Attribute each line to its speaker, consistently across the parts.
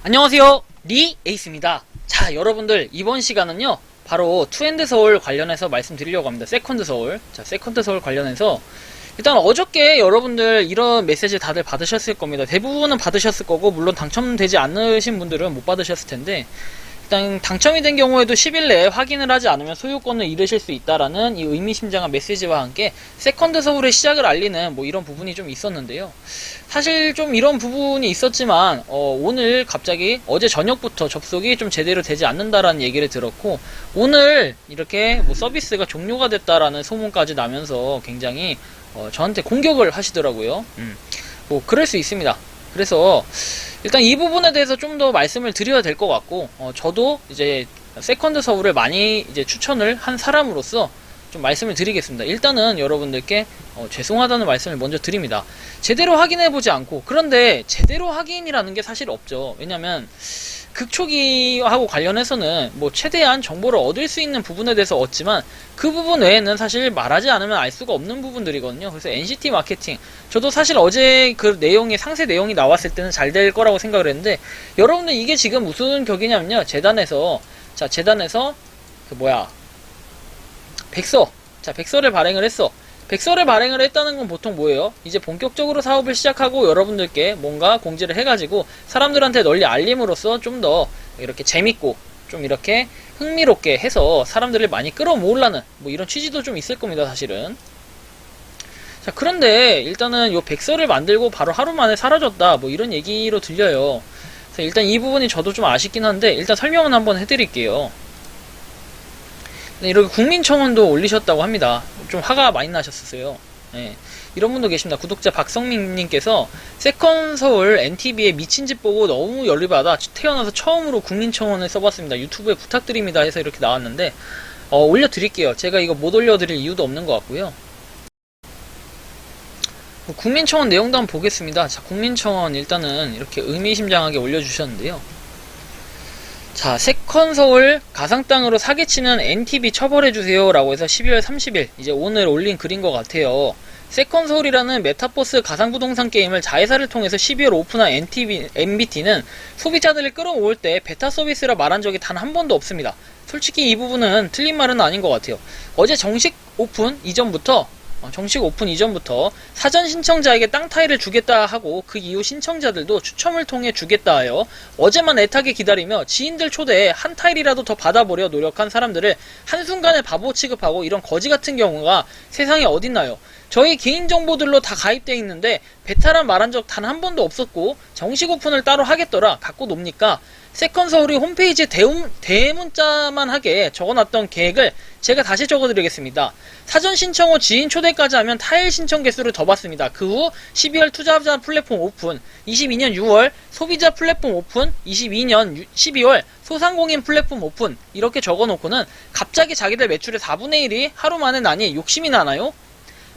Speaker 1: 안녕하세요, 리 에이스입니다. 자, 여러분들 이번 시간은요 바로 투핸드 서울 관련해서 말씀드리려고 합니다. 세컨드 서울. 자, 세컨드 서울 관련해서 일단 어저께 여러분들 이런 메시지 다들 받으셨을 겁니다. 대부분은 받으셨을 거고, 물론 당첨되지 않으신 분들은 못 받으셨을 텐데, 일단 당첨이 된 경우에도 10일 내에 확인을 하지 않으면 소유권을 잃으실 수 있다라는 이 의미심장한 메시지와 함께 세컨드 서울의 시작을 알리는 뭐 이런 부분이 좀 있었는데요. 사실 좀 이런 부분이 있었지만 오늘 갑자기 어제 저녁부터 접속이 좀 제대로 되지 않는다라는 얘기를 들었고, 오늘 이렇게 뭐 서비스가 종료가 됐다라는 소문까지 나면서 굉장히 저한테 공격을 하시더라고요. 뭐 그럴 수 있습니다. 그래서 일단 이 부분에 대해서 좀 더 말씀을 드려야 될 것 같고, 저도 이제 세컨드 서울을 많이 이제 추천을 한 사람으로서 좀 말씀을 드리겠습니다. 일단은 여러분들께 죄송하다는 말씀을 먼저 드립니다. 제대로 확인해보지 않고, 그런데 제대로 확인이라는 게 사실 없죠. 왜냐면 극초기하고 관련해서는 뭐 최대한 정보를 얻을 수 있는 부분에 대해서 얻지만, 그 부분 외에는 사실 말하지 않으면 알 수가 없는 부분들이거든요. 그래서 NCT 마케팅, 저도 사실 어제 그 내용이, 상세 내용이 나왔을 때는 잘 될 거라고 생각을 했는데, 여러분들 이게 지금 무슨 격이냐면요, 재단에서 백서, 자, 백서를 발행을 했어. 백서를 발행을 했다는 건 보통 뭐예요? 이제 본격적으로 사업을 시작하고 여러분들께 뭔가 공지를 해가지고 사람들한테 널리 알림으로써 좀 더 이렇게 재밌고 좀 이렇게 흥미롭게 해서 사람들을 많이 끌어모으려는 뭐 이런 취지도 좀 있을 겁니다, 사실은. 자, 그런데 일단은 요 백서를 만들고 바로 하루 만에 사라졌다, 뭐 이런 얘기로 들려요. 그래서 일단 이 부분이 저도 좀 아쉽긴 한데, 일단 설명은 한번 해드릴게요. 네, 이렇게 국민청원도 올리셨다고 합니다. 좀 화가 많이 나셨었어요. 네, 이런 분도 계십니다. 구독자 박성민님께서 세컨 서울 NTV에 미친 짓 보고 너무 열받아 태어나서 처음으로 국민청원을 써봤습니다. 유튜브에 부탁드립니다 해서 이렇게 나왔는데, 올려드릴게요. 제가 이거 못 올려드릴 이유도 없는 것 같고요. 국민청원 내용도 한번 보겠습니다. 자, 국민청원 일단은 이렇게 의미심장하게 올려주셨는데요. 자, 세컨 서울 가상 땅으로 사기치는 NTV 처벌해주세요 라고 해서 12월 30일, 이제 오늘 올린 글인 것 같아요. 세컨 서울이라는 메타버스 가상부동산 게임을 자회사를 통해서 12월 오픈한 MBT는 소비자들을 끌어모을 때 베타 서비스라 말한 적이 단 한 번도 없습니다. 솔직히 이 부분은 틀린 말은 아닌 것 같아요. 어제 정식 오픈 이전부터 사전 신청자에게 땅 타일을 주겠다 하고, 그 이후 신청자들도 추첨을 통해 주겠다 하여 어제만 애타게 기다리며 지인들 초대해 한 타일이라도 더 받아보려 노력한 사람들을 한순간에 바보 취급하고, 이런 거지 같은 경우가 세상에 어딨나요? 저희 개인정보들로 다 가입되어 있는데 베타란 말한 적 단 한 번도 없었고, 정식 오픈을 따로 하겠더라 갖고 놉니까? 세컨 서울이 홈페이지에 대문자만 하게 적어놨던 계획을 제가 다시 적어드리겠습니다. 사전 신청 후 지인 초대까지 하면 타일 신청 개수를 더 받습니다. 그 후 12월 투자자 플랫폼 오픈, 22년 6월 소비자 플랫폼 오픈, 22년 12월 소상공인 플랫폼 오픈, 이렇게 적어놓고는 갑자기 자기들 매출의 4분의 1이 하루 만에 나니 욕심이 나나요?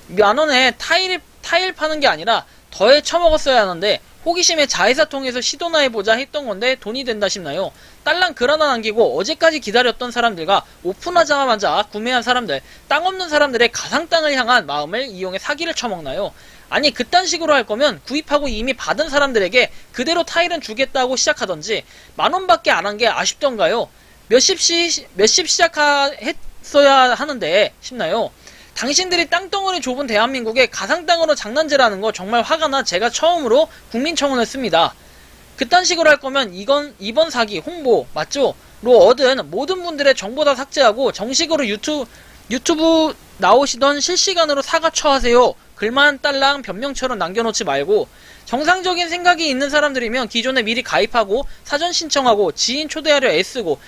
Speaker 1: 만원에 타일 파는 게 아니라 더해 처먹었어야 하는데, 호기심에 자회사 통해서 시도나 해보자 했던 건데 돈이 된다 싶나요? 딸랑 글 하나 남기고 어제까지 기다렸던 사람들과 오픈하자마자 구매한 사람들, 땅 없는 사람들의 가상 땅을 향한 마음을 이용해 사기를 쳐먹나요? 아니, 그딴 식으로 할 거면 구입하고 이미 받은 사람들에게 그대로 타일은 주겠다고 시작하던지, 만원밖에 안 한 게 아쉽던가요? 몇십 시작했어야 하는데 싶나요? 당신들이 땅덩어리 좁은 대한민국에 가상 땅으로 장난질하는 거 정말 화가 나 제가 처음으로 국민청원을 씁니다. 그딴 식으로 할 거면 이번 사기 홍보 맞죠? 로 얻은 모든 분들의 정보 다 삭제하고 정식으로 유튜브 나오시던 실시간으로 사과 처하세요. 글만 딸랑 변명처럼 남겨놓지 말고, 정상적인 생각이 있는 사람들이면 기존에 미리 가입하고 사전 신청하고 지인 초대하려 애쓰고,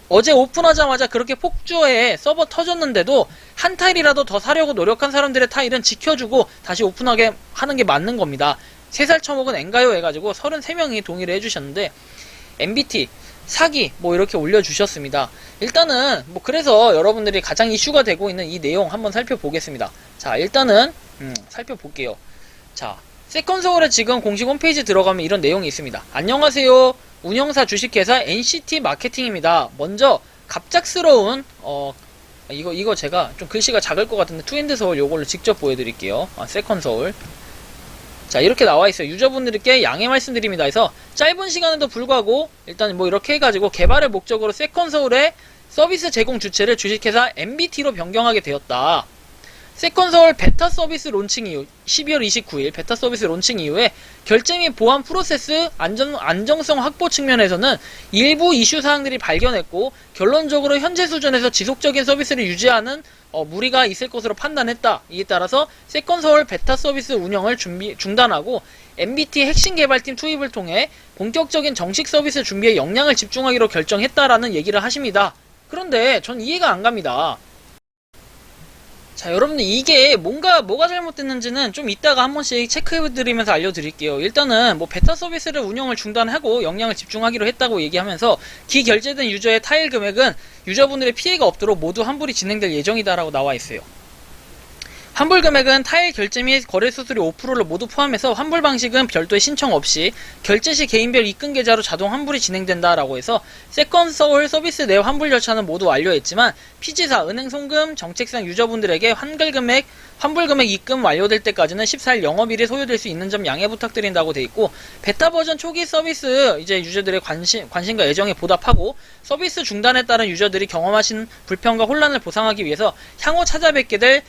Speaker 1: 어제 오픈하자마자 그렇게 폭주해 서버 터졌는데도 한 타일이라도 더 사려고 노력한 사람들의 타일은 지켜주고 다시 오픈하게 하는 게 맞는 겁니다. 3살 처먹은 앵가요 해가지고 33명이 동의를 해주셨는데, MBT 사기 뭐 이렇게 올려주셨습니다. 일단은 뭐 그래서 여러분들이 가장 이슈가 되고 있는 이 내용 한번 살펴보겠습니다. 자, 일단은 살펴볼게요. 자, 세컨 서울에 지금 공식 홈페이지 들어가면 이런 내용이 있습니다. 안녕하세요, 운영사 주식회사 NCT 마케팅입니다. 먼저 갑작스러운 이거 제가 좀 글씨가 작을 것 같은데 투핸드 서울 요걸로 직접 보여드릴게요. 세컨 서울. 자, 이렇게 나와 있어요. 유저분들께 양해 말씀드립니다 해서 짧은 시간에도 불구하고 일단 뭐 이렇게 해가지고 개발을 목적으로 세컨서울의 서비스 제공 주체를 주식회사 MBT로 변경하게 되었다. 세컨서울 베타 서비스 론칭 이후 12월 29일 베타 서비스 론칭 이후에 결제 및 보안 프로세스 안정성 확보 측면에서는 일부 이슈 사항들이 발견했고 결론적으로 현재 수준에서 지속적인 서비스를 유지하는 무리가 있을 것으로 판단했다. 이에 따라서 세컨서울 베타 서비스 운영을 중단하고 MBT 핵심 개발팀 투입을 통해 본격적인 정식 서비스 준비에 역량을 집중하기로 결정했다라는 얘기를 하십니다. 그런데 전 이해가 안 갑니다. 자, 여러분들 이게 뭐가 잘못됐는지는 좀 이따가 한 번씩 체크해드리면서 알려드릴게요. 일단은 뭐 베타 서비스를 운영을 중단하고 역량을 집중하기로 했다고 얘기하면서 기결제된 유저의 타일 금액은 유저분들의 피해가 없도록 모두 환불이 진행될 예정이다라고 나와 있어요. 환불 금액은 타일 결제 및 거래 수수료 5%를 모두 포함해서 환불 방식은 별도의 신청 없이 결제 시 개인별 입금 계좌로 자동 환불이 진행된다라고 해서 세컨서울 서비스 내 환불 절차는 모두 완료했지만 피지사, 은행 송금, 정책상 유저분들에게 환불 금액 입금 완료될 때까지는 14일 영업일이 소요될 수 있는 점 양해 부탁드린다고 돼 있고 베타 버전 초기 서비스 이제 유저들의 관심과 애정에 보답하고 서비스 중단에 따른 유저들이 경험하신 불편과 혼란을 보상하기 위해서 향후 찾아뵙게 될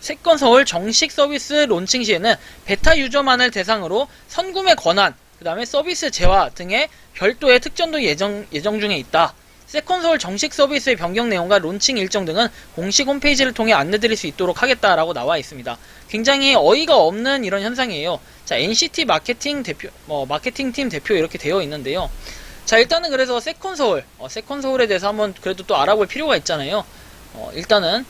Speaker 1: 세컨서울 정식 서비스 론칭 시에는 베타 유저만을 대상으로 선구매 권한, 그 다음에 서비스 재화 등의 별도의 특전도 예정 중에 있다. 세컨서울 정식 서비스의 변경 내용과 론칭 일정 등은 공식 홈페이지를 통해 안내드릴 수 있도록 하겠다라고 나와 있습니다. 굉장히 어이가 없는 이런 현상이에요. 자, NCT 마케팅팀 대표 이렇게 되어 있는데요. 자, 일단은 그래서 세컨서울에 대해서 한번 그래도 또 알아볼 필요가 있잖아요. 일단은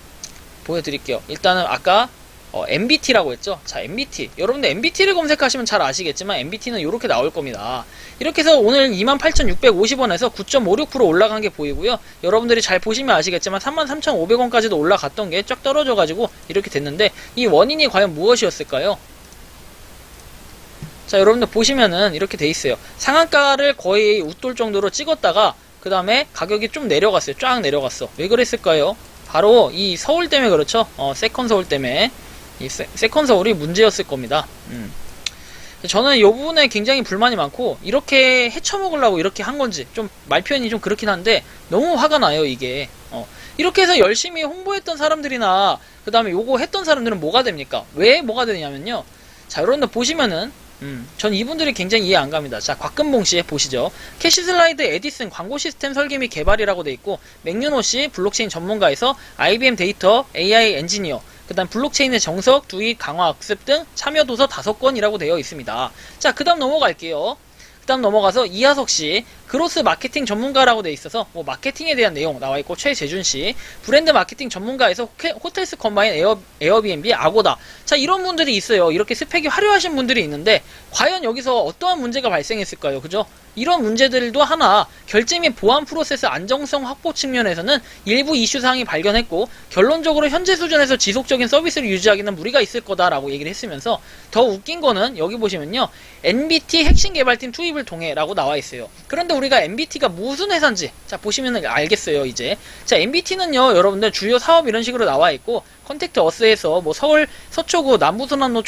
Speaker 1: 보여드릴게요. 일단은 아까 MBT라고 했죠. 자, MBT. 여러분들 MBT를 검색하시면 잘 아시겠지만 MBT는 이렇게 나올 겁니다. 이렇게 해서 오늘 28,650원에서 9.56% 올라간 게 보이고요. 여러분들이 잘 보시면 아시겠지만 33,500원까지도 올라갔던 게 쫙 떨어져가지고 이렇게 됐는데 이 원인이 과연 무엇이었을까요? 자, 여러분들 보시면은 이렇게 돼 있어요. 상한가를 거의 웃돌 정도로 찍었다가 그 다음에 가격이 좀 내려갔어요. 쫙 내려갔어. 왜 그랬을까요? 바로 이 서울 때문에 그렇죠. 세컨서울 때문에 이 세컨서울이 문제였을 겁니다. 저는 이 부분에 굉장히 불만이 많고 이렇게 헤쳐먹으려고 이렇게 한 건지 좀 말 표현이 좀 그렇긴 한데 너무 화가 나요 이게. 이렇게 해서 열심히 홍보했던 사람들이나 그 다음에 요거 했던 사람들은 뭐가 됩니까? 왜 뭐가 되냐면요. 자, 여러분들 보시면은 전 이분들이 굉장히 이해 안 갑니다. 자, 곽근봉씨 보시죠. 캐시슬라이드 에디슨 광고 시스템 설계 및 개발이라고 돼 있고 맥윤호씨 블록체인 전문가에서 IBM 데이터 AI 엔지니어 그 다음 블록체인의 정석, 두입, 강화, 학습 등 참여 도서 5건이라고 되어 있습니다. 자, 그 다음 넘어갈게요. 그 다음 넘어가서 이하석씨 그로스 마케팅 전문가라고 돼 있어서 뭐 마케팅에 대한 내용 나와 있고 최재준씨 브랜드 마케팅 전문가에서 호텔스 컴바인 에어비앤비 아고다. 자, 이런 분들이 있어요. 이렇게 스펙이 화려하신 분들이 있는데 과연 여기서 어떠한 문제가 발생했을까요? 그죠? 이런 문제들도 하나 결제 및 보안 프로세스 안정성 확보 측면에서는 일부 이슈사항이 발견했고 결론적으로 현재 수준에서 지속적인 서비스를 유지하기는 무리가 있을 거다라고 얘기를 했으면서 더 웃긴 거는 여기 보시면요. MBT 핵심 개발팀 투입을 통해 라고 나와 있어요. 그런데 우리가 MBT가 무슨 회사인지 자 보시면 알겠어요 이제. 자, MBT는요 여러분들 주요 사업 이런 식으로 나와 있고 컨택트 어스에서 뭐 서울 서초구 남부순환로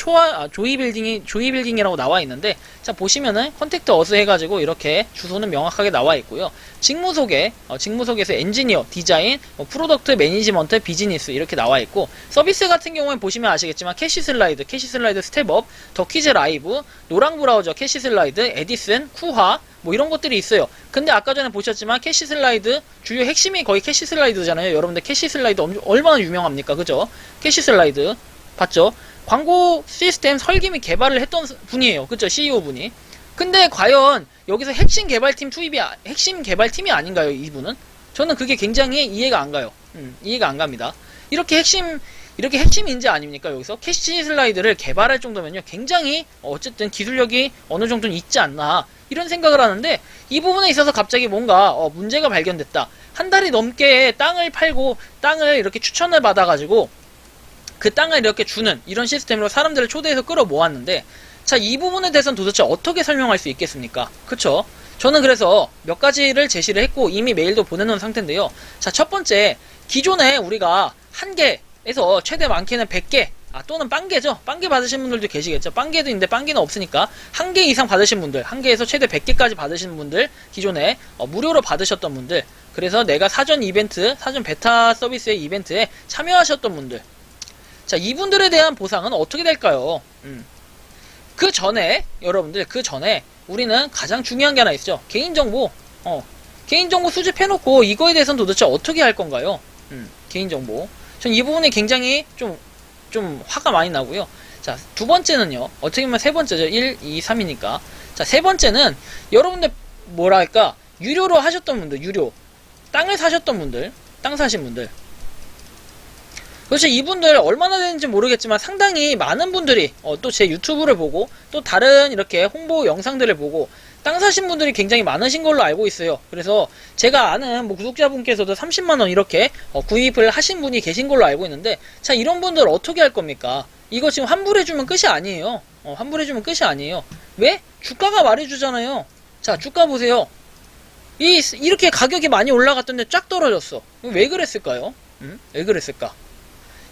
Speaker 1: 조이빌딩이라고 나와 있는데 자 보시면은 컨택트 어스 해가지고 이렇게 주소는 명확하게 나와 있고요. 직무소개에서 엔지니어, 디자인, 프로덕트 매니지먼트, 비즈니스 이렇게 나와 있고 서비스 같은 경우에 보시면 아시겠지만 캐시슬라이드 스텝업, 더키즈 라이브, 노랑 브라우저, 캐시슬라이드, 에디슨, 쿠화 뭐 이런 것들이 있어요. 근데 아까 전에 보셨지만 캐시슬라이드 주요 핵심이 거의 캐시슬라이드잖아요. 여러분들 캐시슬라이드 얼마나 유명합니까? 그죠? 캐시슬라이드 봤죠? 광고 시스템 설계 및 개발을 했던 분이에요. 그죠? CEO 분이. 근데 과연 여기서 핵심 개발팀이 아닌가요? 이분은? 저는 그게 굉장히 이해가 안 가요. 이해가 안 갑니다. 이렇게 핵심 인재 아닙니까? 여기서 캐시슬라이드를 개발할 정도면요. 굉장히 어쨌든 기술력이 어느 정도는 있지 않나 이런 생각을 하는데 이 부분에 있어서 갑자기 뭔가 문제가 발견됐다. 한 달이 넘게 땅을 팔고 땅을 이렇게 추천을 받아가지고 그 땅을 이렇게 주는 이런 시스템으로 사람들을 초대해서 끌어모았는데 자, 이 부분에 대해서는 도대체 어떻게 설명할 수 있겠습니까? 그쵸? 저는 그래서 몇 가지를 제시를 했고 이미 메일도 보내놓은 상태인데요. 자, 첫 번째 기존에 우리가 1개에서 최대 많게는 100개 또는 빵개죠. 빵개 받으신 분들도 계시겠죠. 빵개도 있는데 빵개는 없으니까 1개 이상 받으신 분들, 1개에서 최대 100개까지 받으신 분들, 기존에 무료로 받으셨던 분들, 그래서 내가 사전 이벤트, 사전 베타 서비스의 이벤트에 참여하셨던 분들, 자, 이분들에 대한 보상은 어떻게 될까요? 그 전에, 여러분들, 그 전에 우리는 가장 중요한 게 하나 있죠. 개인정보. 개인정보 수집해놓고 이거에 대해서는 도대체 어떻게 할 건가요? 개인정보. 전 이 부분이 굉장히 좀 화가 많이 나고요. 자, 두 번째는요. 어떻게 보면 세 번째죠. 1, 2, 3이니까. 자, 세 번째는 여러분들 뭐랄까 유료로 하셨던 분들, 유료. 땅을 사셨던 분들, 땅 사신 분들. 그렇죠. 이분들 얼마나 되는지 모르겠지만 상당히 많은 분들이 또 제 유튜브를 보고 또 다른 이렇게 홍보 영상들을 보고 땅 사신 분들이 굉장히 많으신 걸로 알고 있어요. 그래서 제가 아는 구독자분께서도 30만원 이렇게 구입을 하신 분이 계신 걸로 알고 있는데, 자, 이런 분들 어떻게 할 겁니까? 이거 지금 환불해주면 끝이 아니에요. 환불해주면 끝이 아니에요. 왜? 주가가 말해주잖아요. 자, 주가 보세요. 이렇게 가격이 많이 올라갔던데 쫙 떨어졌어. 왜 그랬을까요? 왜 그랬을까?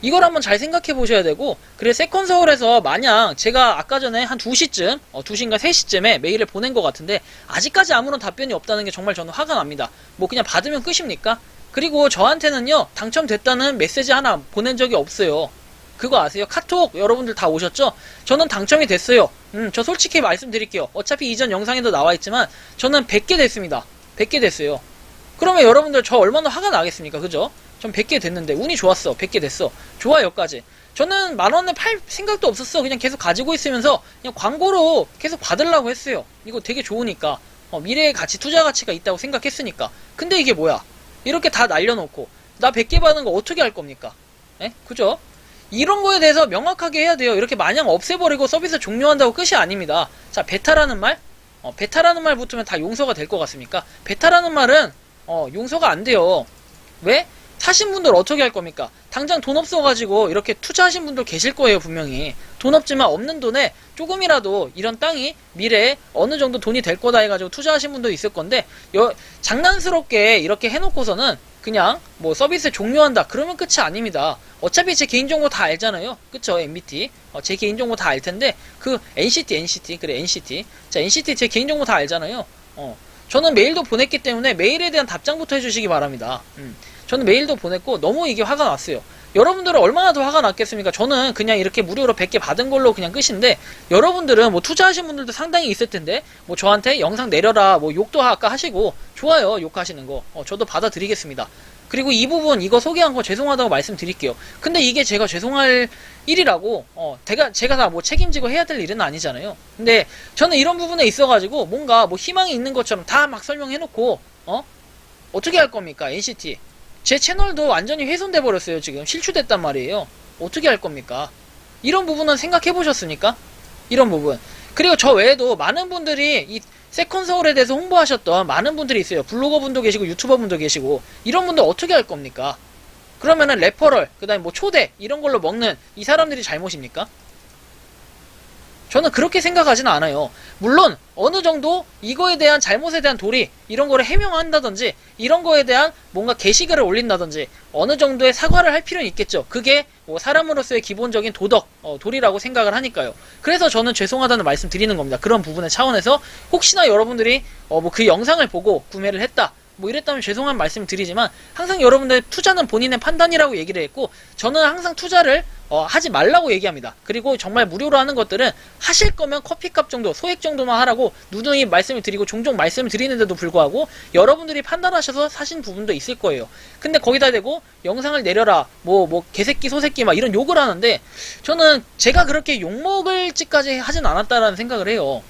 Speaker 1: 이걸 한번 잘 생각해 보셔야 되고, 그래, 세컨서울에서 만약 제가 아까 전에 한 2시쯤, 2시인가 3시쯤에 메일을 보낸 것 같은데, 아직까지 아무런 답변이 없다는 게 정말 저는 화가 납니다. 뭐 그냥 받으면 끝입니까? 그리고 저한테는요, 당첨됐다는 메시지 하나 보낸 적이 없어요. 그거 아세요? 카톡 여러분들 다 오셨죠? 저는 당첨이 됐어요. 저 솔직히 말씀드릴게요. 어차피 이전 영상에도 나와 있지만, 저는 100개 됐습니다. 100개 됐어요. 그러면 여러분들 저 얼마나 화가 나겠습니까? 그죠? 전 100개 됐는데 운이 좋았어. 100개 됐어. 좋아요까지. 저는 만원에 팔 생각도 없었어. 그냥 계속 가지고 있으면서 그냥 광고로 계속 받으려고 했어요. 이거 되게 좋으니까. 미래의 가치, 투자 가치가 있다고 생각했으니까. 근데 이게 뭐야? 이렇게 다 날려놓고 나 100개 받은 거 어떻게 할 겁니까? 에? 그죠? 이런 거에 대해서 명확하게 해야 돼요. 이렇게 마냥 없애버리고 서비스 종료한다고 끝이 아닙니다. 자, 베타라는 말? 베타라는 말 붙으면 다 용서가 될 것 같습니까? 베타라는 말은 용서가 안 돼요. 왜? 사신 분들 어떻게 할 겁니까? 당장 돈 없어가지고 이렇게 투자하신 분들 계실 거예요, 분명히. 돈 없지만 없는 돈에 조금이라도 이런 땅이 미래에 어느 정도 돈이 될 거다 해가지고 투자하신 분도 있을 건데, 장난스럽게 이렇게 해놓고서는 그냥 뭐 서비스 종료한다 그러면 끝이 아닙니다. 어차피 제 개인정보 다 알잖아요. 그쵸? MBT. 제 개인정보 다 알텐데, 그 NCT. 그래, NCT. 자, NCT 제 개인정보 다 알잖아요. 저는 메일도 보냈기 때문에 메일에 대한 답장부터 해주시기 바랍니다. 저는 메일도 보냈고 너무 이게 화가 났어요. 여러분들은 얼마나 더 화가 났겠습니까? 저는 그냥 이렇게 무료로 100개 받은 걸로 그냥 끝인데, 여러분들은 뭐 투자하신 분들도 상당히 있을 텐데, 뭐 저한테 영상 내려라, 뭐 욕도 아까 하시고, 좋아요, 욕하시는 거. 저도 받아드리겠습니다. 그리고 이 부분, 이거 소개한 거 죄송하다고 말씀드릴게요. 근데 이게 제가 죄송할 일이라고, 제가 다 뭐 책임지고 해야 될 일은 아니잖아요. 근데 저는 이런 부분에 있어가지고, 뭔가 뭐 희망이 있는 것처럼 다 막 설명해놓고, 어떻게 할 겁니까? NCT. 제 채널도 완전히 훼손돼 버렸어요. 지금 실추됐단 말이에요. 어떻게 할 겁니까? 이런 부분은 생각해 보셨습니까? 이런 부분. 그리고 저 외에도 많은 분들이 이 세컨서울에 대해서 홍보하셨던 많은 분들이 있어요. 블로거 분도 계시고 유튜버 분도 계시고, 이런 분들 어떻게 할 겁니까? 그러면은 레퍼럴, 그 다음에 뭐 초대 이런 걸로 먹는 이 사람들이 잘못입니까? 저는 그렇게 생각하지는 않아요. 물론 어느 정도 이거에 대한 잘못에 대한 도리, 이런 거를 해명한다든지, 이런 거에 대한 뭔가 게시글을 올린다든지 어느 정도의 사과를 할 필요는 있겠죠. 그게 뭐 사람으로서의 기본적인 도덕, 도리라고 생각을 하니까요. 그래서 저는 죄송하다는 말씀 드리는 겁니다. 그런 부분의 차원에서 혹시나 여러분들이 뭐 그 영상을 보고 구매를 했다, 뭐 이랬다면 죄송한 말씀 드리지만, 항상 여러분들 투자는 본인의 판단이라고 얘기를 했고, 저는 항상 투자를 하지 말라고 얘기합니다. 그리고 정말 무료로 하는 것들은 하실 거면 커피값 정도, 소액 정도만 하라고 누누이 말씀을 드리고 종종 말씀을 드리는데도 불구하고 여러분들이 판단하셔서 사신 부분도 있을 거예요. 근데 거기다 대고 영상을 내려라, 뭐 개새끼 소새끼 막 이런 욕을 하는데, 저는 제가 그렇게 욕먹을 짓까지 하진 않았다라는 생각을 해요.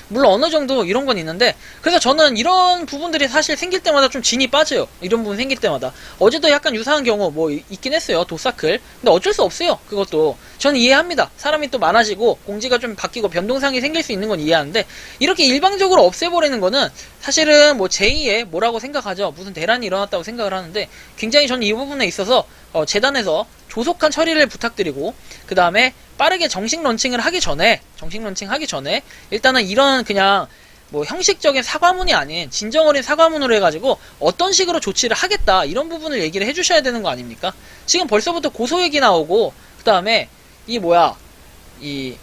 Speaker 1: 물론 어느 정도 이런 건 있는데, 그래서 저는 이런 부분들이 사실 생길 때마다 좀 진이 빠져요. 이런 부분 생길 때마다. 어제도 약간 유사한 경우 뭐 있긴 했어요. 도사클. 근데 어쩔 수 없어요. 그것도 저는 이해합니다. 사람이 또 많아지고 공지가 좀 바뀌고 변동사항이 생길 수 있는 건 이해하는데, 이렇게 일방적으로 없애버리는 거는 사실은 뭐 제2의 뭐라고 생각하죠. 무슨 대란이 일어났다고 생각을 하는데, 굉장히 저는 이 부분에 있어서 재단에서 조속한 처리를 부탁드리고, 그 다음에 빠르게 정식 런칭을 하기 전에 일단은 이런 그냥 뭐 형식적인 사과문이 아닌 진정 어린 사과문으로 해가지고 어떤 식으로 조치를 하겠다, 이런 부분을 얘기를 해주셔야 되는 거 아닙니까? 지금 벌써부터 고소 얘기 나오고, 그 다음에 이 뭐야, 이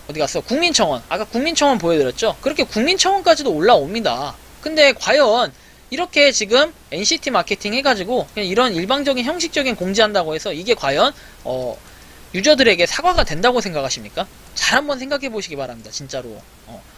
Speaker 1: 어디 갔어? 국민청원. 아까 국민청원 보여드렸죠? 그렇게 국민청원까지도 올라옵니다. 근데 과연 이렇게 지금 NCT 마케팅 해가지고 그냥 이런 일방적인 형식적인 공지한다고 해서 이게 과연 유저들에게 사과가 된다고 생각하십니까? 잘 한번 생각해 보시기 바랍니다. 진짜로.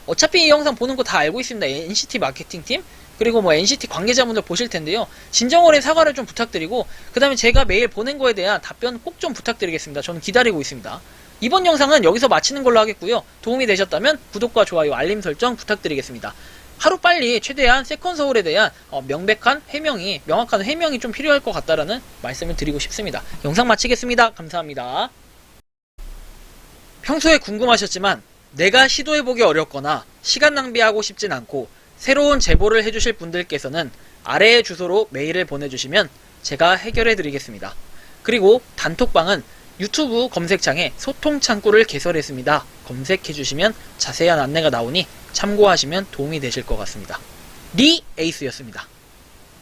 Speaker 1: 어차피 이 영상 보는 거 다 알고 있습니다. NCT 마케팅 팀 그리고 뭐 NCT 관계자분들 보실 텐데요. 진정어린 사과를 좀 부탁드리고 그 다음에 제가 메일 보낸 거에 대한 답변 꼭 좀 부탁드리겠습니다. 저는 기다리고 있습니다. 이번 영상은 여기서 마치는 걸로 하겠고요. 도움이 되셨다면 구독과 좋아요, 알림 설정 부탁드리겠습니다. 하루빨리 최대한 세컨서울에 대한 명확한 해명이 좀 필요할 것 같다라는 말씀을 드리고 싶습니다. 영상 마치겠습니다. 감사합니다. 평소에 궁금하셨지만 내가 시도해보기 어렵거나 시간 낭비하고 싶진 않고 새로운 제보를 해주실 분들께서는 아래의 주소로 메일을 보내주시면 제가 해결해드리겠습니다. 그리고 단톡방은 유튜브 검색창에 소통 창구를 개설했습니다. 검색해주시면 자세한 안내가 나오니 참고하시면 도움이 되실 것 같습니다. 리 에이스였습니다.